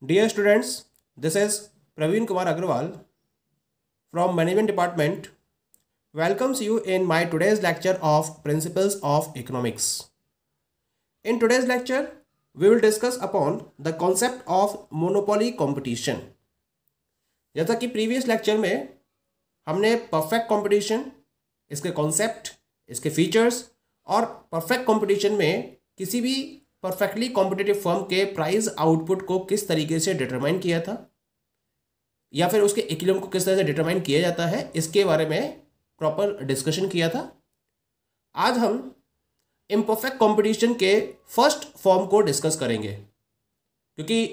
Dear students, this is Praveen Kumar Agrawal from Management Department. Welcomes you in my today's lecture of Principles of Economics. In today's lecture, we will discuss upon the concept of monopoly competition. जैसा कि previous lecture में हमने perfect competition, इसके concept, इसके features और perfect competition में किसी भी परफेक्टली कॉम्पिटिटिव फर्म के प्राइस आउटपुट को किस तरीके से डिटरमाइन किया था या फिर उसके इक्विलिब्रियम को किस तरह से डिटरमाइन किया जाता है, इसके बारे में प्रॉपर डिस्कशन किया था। आज हम इम्परफेक्ट कंपटीशन के फर्स्ट फॉर्म को डिस्कस करेंगे, क्योंकि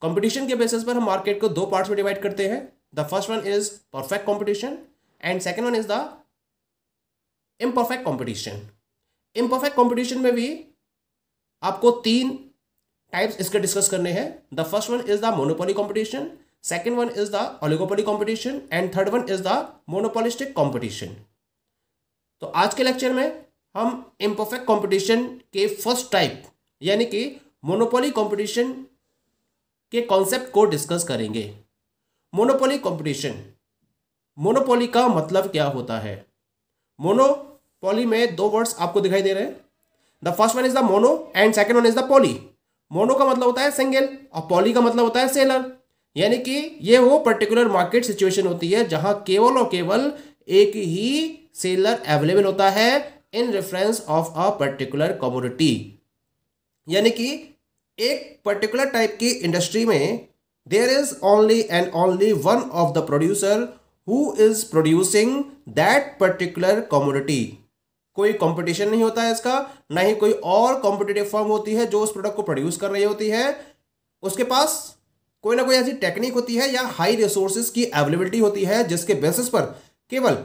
कंपटीशन के बेसिस पर हम मार्केट को दो पार्ट्स में डिवाइड करते हैं। The first one is perfect competition and second one is the imperfect competition. Imperfect competition में भी आपको तीन टाइप्स इसके डिस्कस करने हैं। The first one is the monopoly competition, second one is the oligopoly competition and third one is the monopolistic competition. तो आज के लेक्चर में हम इम्परफेक्ट कंपटीशन के फर्स्ट टाइप यानी कि मोनोपोली कंपटीशन के कॉन्सेप्ट को डिस्कस करेंगे। मोनोपोली कंपटीशन, मोनोपोली का मतलब क्या होता है? मोनोपोली में दो वर्ड्स आपको दिखाई दे रहे हैं। The first one is the mono and second one is the poly. Mono का मतलब होता है सिंगल और पॉली का मतलब होता है सेलर, यानी कि ये वो पर्टिकुलर मार्केट सिचुएशन होती है जहां केवल और केवल एक ही सेलर अवेलेबल होता है in reference of a particular commodity. यानी कि एक पर्टिकुलर टाइप की इंडस्ट्री में there is only and only one of the producer who is producing that particular commodity. कोई कंपटीशन नहीं होता है इसका, ना ही कोई और कॉम्पिटिटिव फर्म होती है जो उस प्रोडक्ट को प्रोड्यूस कर रही होती है। उसके पास कोई ना कोई ऐसी टेक्निक होती है या हाई रिसोर्सेज की अवेलेबिलिटी होती है जिसके बेसिस पर केवल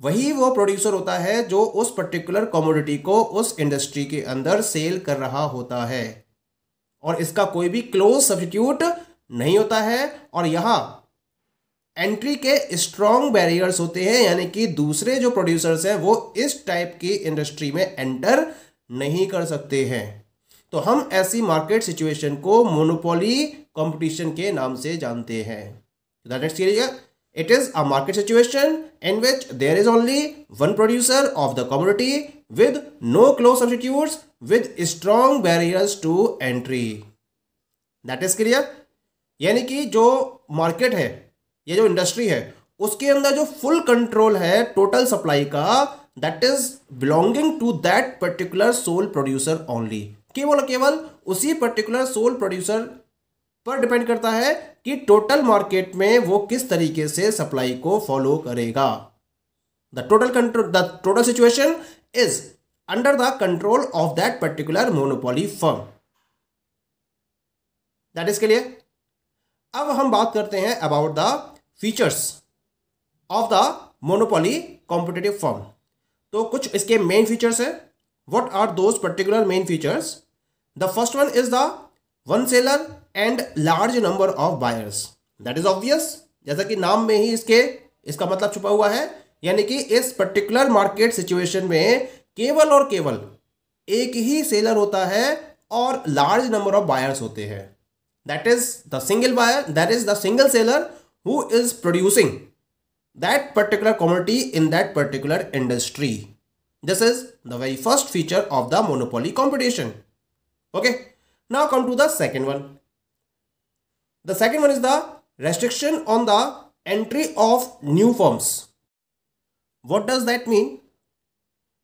वही वो प्रोड्यूसर होता है जो उस पर्टिकुलर कमोडिटी को उस इंडस्ट्री के अंदर सेल कर रहा होता है, और इसका कोई भी क्लोज सब्स्टिट्यूट नहीं होता है। और यहां एंट्री के स्ट्रॉन्ग बैरियर्स होते हैं, यानी कि दूसरे जो प्रोड्यूसर्स हैं वो इस टाइप की इंडस्ट्री में एंटर नहीं कर सकते हैं। तो हम ऐसी मार्केट सिचुएशन को मोनोपोली कंपटीशन के नाम से जानते हैं। That is it is a market situation in which there is only one producer of the commodity with no close substitutes with strong barriers to entry. That is clear. यानी कि जो market है, ये जो इंडस्ट्री है, उसके अंदर जो फुल कंट्रोल है टोटल सप्लाई का, that is belonging to that particular sole producer only. केवल और केवल उसी पर्टिकुलर सोल प्रोड्यूसर पर डिपेंड करता है कि टोटल मार्केट में वो किस तरीके से सप्लाई को फॉलो करेगा। The total situation is under the control of that particular monopoly firm. That is clear. अब हम बात करते हैं about the features of the monopoly competitive firm. तो कुछ इसके मेन फीचर्स है। What are those particular main features? The first one is the one seller and large number of buyers. That is obvious, जैसा कि नाम में ही इसका मतलब छुपा हुआ है, यानी कि इस पर्टिकुलर मार्केट सिचुएशन में केवल और केवल एक ही सेलर होता है और लार्ज नंबर ऑफ बायर्स होते हैं। That is the single buyer, that is the single seller who is producing that particular commodity in that particular industry. This is the very first feature of the monopoly competition. Okay, now come to the second one. The second one is the restriction on the entry of new firms. What does that mean?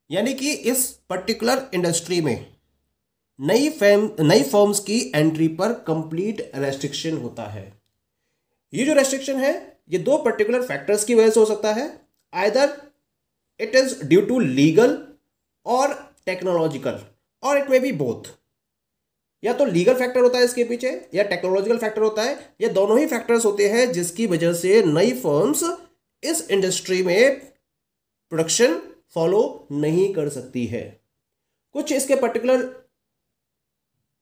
यानी कि इस particular industry में नई firms की entry पर complete restriction होता है। ये जो रेस्ट्रिक्शन है ये दो पर्टिकुलर फैक्टर्स की वजह से हो सकता है। Either it is due to legal और टेक्नोलॉजिकल, और इट मे बी बोथ। या तो लीगल फैक्टर होता है इसके पीछे या टेक्नोलॉजिकल फैक्टर होता है। ये दोनों ही फैक्टर्स होते हैं जिसकी वजह से नई फर्म्स इस इंडस्ट्री में प्रोडक्शन फॉलो नहीं कर सकती है। कुछ इसके पर्टिकुलर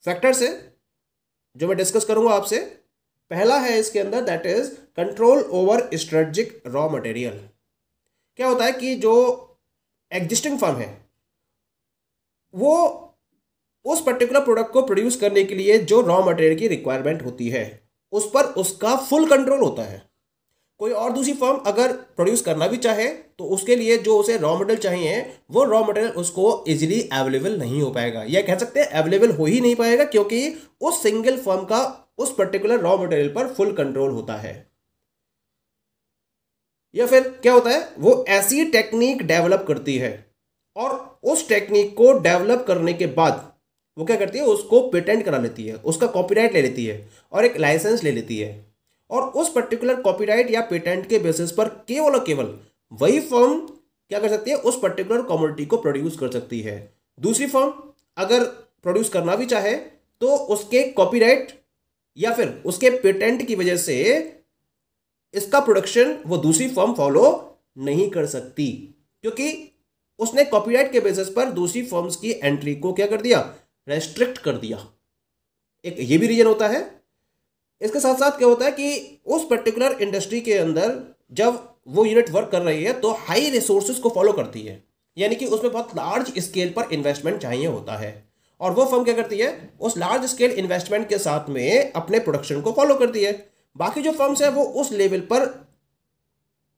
फैक्टर्स है जो मैं डिस्कस करूंगा आपसे। पहला है इसके अंदर, that is control over strategic raw material. क्या होता है कि जो एग्जिस्टिंग फर्म है वो उस पर्टिकुलर प्रोडक्ट को प्रोड्यूस करने के लिए जो रॉ मटेरियल की रिक्वायरमेंट होती है उस पर उसका फुल कंट्रोल होता है। कोई और दूसरी फर्म अगर प्रोड्यूस करना भी चाहे तो उसके लिए जो उसे रॉ मटेरियल चाहिए वो रॉ मटेरियल उसको इजीली अवेलेबल नहीं हो पाएगा, या कह सकते हैं अवेलेबल हो ही नहीं पाएगा, क्योंकि उस सिंगल फर्म का उस पर्टिकुलर रॉ मटेरियल पर फुल कंट्रोल होता है। या फिर क्या होता है, वो ऐसी टेक्निक डेवलप करती है और उस टेक्निक को डेवलप करने के बाद वो क्या करती है, उसको पेटेंट करा लेती है, उसका कॉपीराइट ले लेती है और एक लाइसेंस ले लेती है। और उस पर्टिकुलर कॉपीराइट या पेटेंट के बेसिस पर केवल और केवल वही फर्म क्या कर सकती है, उस पर्टिकुलर कमोडिटी को प्रोड्यूस कर सकती है। दूसरी फर्म अगर प्रोड्यूस करना भी चाहे तो उसके कॉपीराइट या फिर उसके पेटेंट की वजह से इसका प्रोडक्शन वो दूसरी फर्म फॉलो नहीं कर सकती, क्योंकि उसने कॉपीराइट के बेसिस पर दूसरी फर्म्स की एंट्री को क्या कर दिया, रेस्ट्रिक्ट कर दिया। एक ये भी रीजन होता है। इसके साथ साथ क्या होता है कि उस पर्टिकुलर इंडस्ट्री के अंदर जब वो यूनिट वर्क कर रही है तो हाई रिसोर्सेज को फॉलो करती है, यानी कि उसमें बहुत लार्ज स्केल पर इन्वेस्टमेंट चाहिए होता है, और वो फर्म क्या करती है, उस लार्ज स्केल इन्वेस्टमेंट के साथ में अपने प्रोडक्शन को फॉलो करती है। बाकी जो फर्म्स है वो उस लेवल पर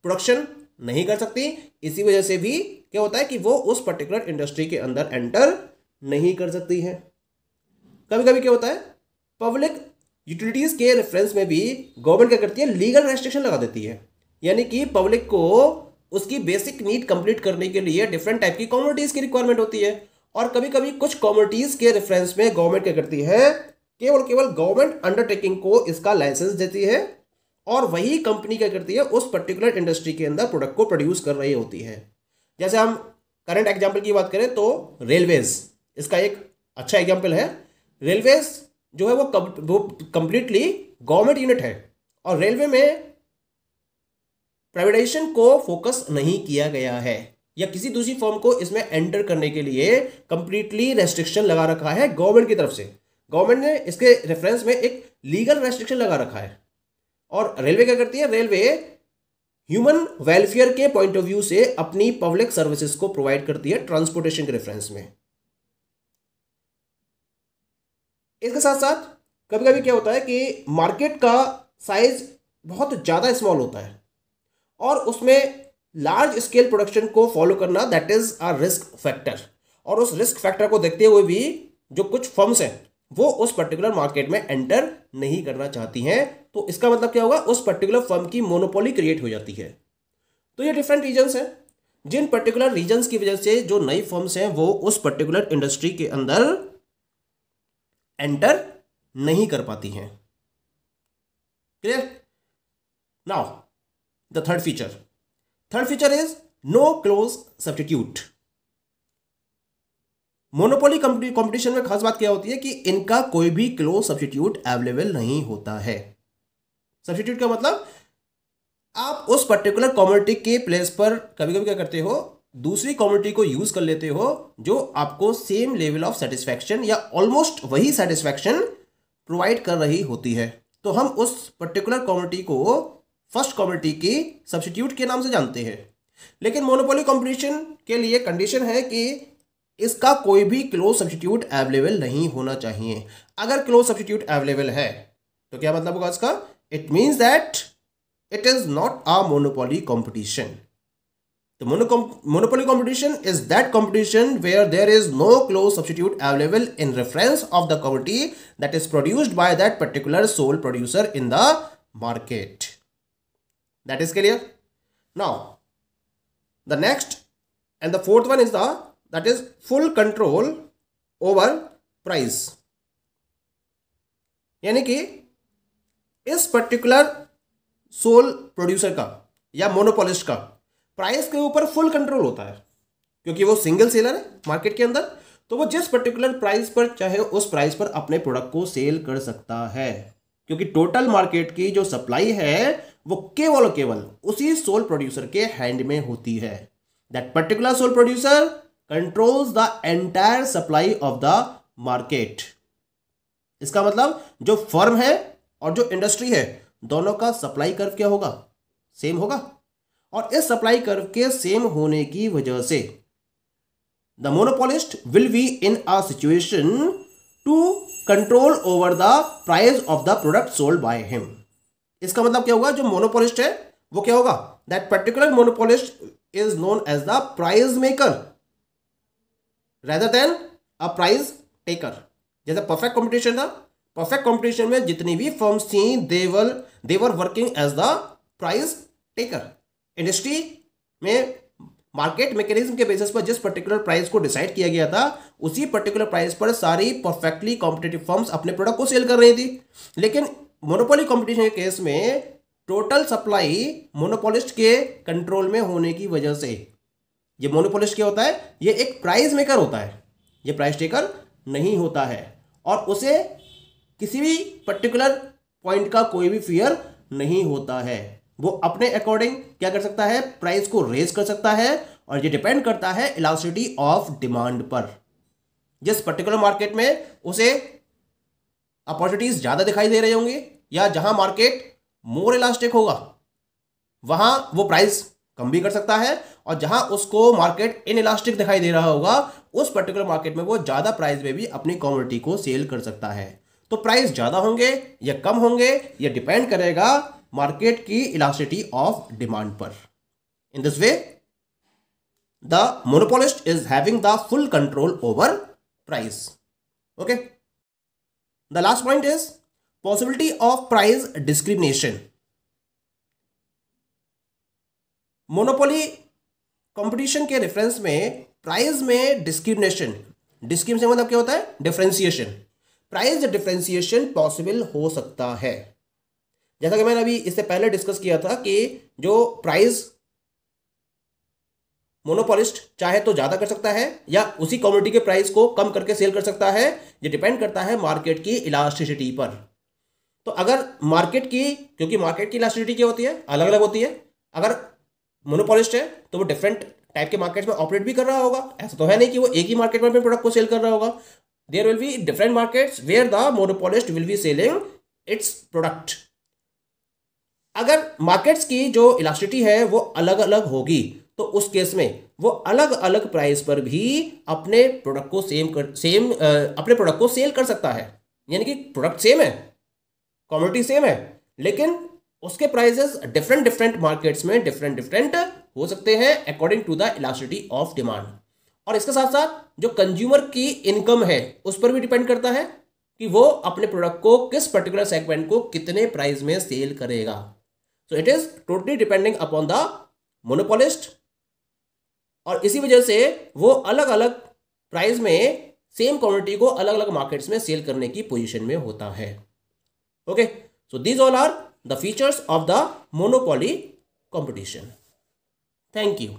प्रोडक्शन नहीं कर सकती, इसी वजह से भी क्या होता है कि वो उस पर्टिकुलर इंडस्ट्री के अंदर एंटर नहीं कर सकती है। कभी कभी क्या होता है, पब्लिक यूटिलिटीज के रेफरेंस में भी गवर्नमेंट क्या करती है, लीगल रेस्ट्रिक्शन लगा देती है, यानी कि पब्लिक को उसकी बेसिक नीड कंप्लीट करने के लिए डिफरेंट टाइप की कमोडिटीज की रिक्वायरमेंट होती है। और कभी कभी कुछ कमोडिटीज के रेफरेंस में गवर्नमेंट क्या करती है, केवल गवर्नमेंट अंडरटेकिंग को इसका लाइसेंस देती है और वही कंपनी क्या करती है, उस पर्टिकुलर इंडस्ट्री के अंदर प्रोडक्ट को प्रोड्यूस कर रही होती है। जैसे हम करंट एग्जाम्पल की बात करें तो रेलवेज इसका एक अच्छा एग्जाम्पल है। रेलवेज जो है वो कंप्लीटली गवर्नमेंट यूनिट है और रेलवे में प्राइवेटाइजेशन को फोकस नहीं किया गया है या किसी दूसरी फर्म को इसमें एंटर करने के लिए कंप्लीटली रेस्ट्रिक्शन लगा रखा है गवर्नमेंट की तरफ से। गवर्नमेंट ने इसके रेफरेंस में एक लीगल रेस्ट्रिक्शन लगा रखा है। और रेलवे क्या करती है, रेलवे ह्यूमन वेलफेयर के पॉइंट ऑफ व्यू से अपनी पब्लिक सर्विसेज को प्रोवाइड करती है ट्रांसपोर्टेशन के रेफरेंस में। इसके साथ साथ कभी कभी क्या होता है कि मार्केट का साइज बहुत ज़्यादा स्मॉल होता है और उसमें लार्ज स्केल प्रोडक्शन को फॉलो करना that is a risk factor, और उस रिस्क फैक्टर को देखते हुए भी जो कुछ फर्म्स हैं वो उस पर्टिकुलर मार्केट में एंटर नहीं करना चाहती हैं। तो इसका मतलब क्या होगा, उस पर्टिकुलर फर्म की मोनोपोली क्रिएट हो जाती है। तो ये डिफरेंट रीजन्स हैं, जिन पर्टिकुलर रीजन्स की वजह से जो नई फर्म्स हैं वो उस पर्टिकुलर इंडस्ट्री के अंदर एंटर नहीं कर पाती हैं। Clear? Now the third feature is no close substitute. Monopoly competition में खास बात क्या होती है कि इनका कोई भी क्लोज सब्स्टिट्यूट अवेलेबल नहीं होता है। सब्स्टिट्यूट का मतलब आप उस पर्टिकुलर कमोडिटी के प्लेस पर कभी कभी क्या करते हो, दूसरी कमोडिटी को यूज कर लेते हो जो आपको सेम लेवल ऑफ सेटिस्फैक्शन या ऑलमोस्ट वही सेटिस्फैक्शन प्रोवाइड कर रही होती है। तो हम उस पर्टिकुलर कमोडिटी को फर्स्ट कमोडिटी की सब्स्टिट्यूट के नाम से जानते हैं। लेकिन मोनोपोली कंपटीशन के लिए कंडीशन है कि इसका कोई भी क्लोज सब्स्टिट्यूट अवेलेबल नहीं होना चाहिए। अगर क्लोज सब्स्टिट्यूट अवेलेबल है तो क्या मतलब होगा इसका, it means that it is not a monopoly competition. The monopoly competition is that competition where there is no close substitute available in reference of the commodity that is produced by that particular sole producer in the market. That is clear? Now, the next and the fourth one is that is full control over price. यानी कि इस particular sole producer का या monopolist का price के ऊपर full control होता है, क्योंकि वो सिंगल सेलर है मार्केट के अंदर। तो वो जिस पर्टिकुलर प्राइस पर चाहे उस प्राइस पर अपने प्रोडक्ट को सेल कर सकता है, क्योंकि टोटल मार्केट की जो सप्लाई है वो केवल और केवल उसी सोल प्रोड्यूसर के हैंड में होती है। That particular sole producer controls the entire supply of the market. इसका मतलब जो फर्म है और जो इंडस्ट्री है दोनों का सप्लाई कर्व क्या होगा, सेम होगा। और इस सप्लाई कर्व के सेम होने की वजह से the monopolist will be in a situation to control over the price of the product sold by him. इसका मतलब क्या होगा, जो मोनोपोलिस्ट है वो क्या होगा, that particular monopolist is known as the price maker rather than a price taker. जैसे परफेक्ट कंपटीशन था, परफेक्ट कंपटीशन में जितनी भी फर्म्स थी they were working as the price taker. Industry में मार्केट मैकेनिज्म के बेसिस पर जिस पर्टिकुलर प्राइस को डिसाइड किया गया था, उसी पर्टिकुलर प्राइस पर सारी परफेक्टली कॉम्पिटिटिव फर्म्स अपने प्रोडक्ट को सेल कर रही थी। लेकिन मोनोपोली कंपटीशन के केस में टोटल सप्लाई मोनोपोलिस्ट के कंट्रोल में होने की वजह से, ये मोनोपोलिस्ट क्या होता है, ये एक प्राइस मेकर होता है, ये प्राइस टेकर नहीं होता है, और उसे किसी भी पर्टिकुलर पॉइंट का कोई भी फियर नहीं होता है। वो अपने अकॉर्डिंग क्या कर सकता है, प्राइस को रेज कर सकता है, और ये डिपेंड करता है इलास्टिसिटी ऑफ डिमांड पर। जिस पर्टिकुलर मार्केट में उसे अपॉर्चुनिटीज ज्यादा दिखाई दे रहे होंगे, या जहां मार्केट मोर इलास्टिक होगा, वहां वो प्राइस कम भी कर सकता है, और जहां उसको मार्केट इन इलास्टिक दिखाई दे रहा होगा, उस पर्टिकुलर मार्केट में वो ज्यादा प्राइस में भी अपनी कमोडिटी को सेल कर सकता है। तो प्राइस ज्यादा होंगे या कम होंगे, ये डिपेंड करेगा मार्केट की इलास्टिसिटी ऑफ डिमांड पर। In this way the monopolist is having the full control over price. Okay, the last point is possibility of price discrimination. Monopoly competition के रेफरेंस में प्राइस में डिस्क्रिमिनेशन मतलब क्या होता है, डिफरेंशिएशन। प्राइस डिफरेंशिएशन पॉसिबल हो सकता है। जैसा कि मैंने अभी इससे पहले डिस्कस किया था कि जो प्राइस मोनोपोलिस्ट चाहे तो ज्यादा कर सकता है या उसी कमोडिटी के प्राइस को कम करके सेल कर सकता है, ये डिपेंड करता है मार्केट की इलास्टिसिटी पर। तो अगर मार्केट की, क्योंकि मार्केट की इलास्टिसिटी क्या होती है, अलग अलग होती है, अगर मोनोपोलिस्ट है तो वो डिफरेंट टाइप के मार्केट्स में ऑपरेट भी कर रहा होगा। ऐसा तो है नहीं कि वो एक ही मार्केट में अपने प्रोडक्ट को सेल कर रहा होगा। There will be different markets where the monopolist will be selling its product. अगर मार्केट्स की जो इलास्टिसिटी है वो अलग अलग होगी, तो उस केस में वो अलग अलग प्राइस पर भी अपने प्रोडक्ट को अपने प्रोडक्ट को सेल कर सकता है। यानी कि प्रोडक्ट सेम है, कमोडिटी सेम है, लेकिन उसके प्राइसेस डिफरेंट मार्केट्स में डिफरेंट हो सकते हैं according to the elasticity of demand. और इसके साथ साथ जो कंज्यूमर की इनकम है उस पर भी डिपेंड करता है कि वो अपने प्रोडक्ट को किस पर्टिकुलर सेगमेंट को कितने प्राइस में सेल करेगा। So it is totally depending upon the monopolist, और इसी वजह से वो अलग अलग प्राइस में सेम क्वांटिटी को अलग अलग मार्केट्स में सेल करने की पोजीशन में होता है। Okay, so these all are the features of the monopoly competition. Thank you.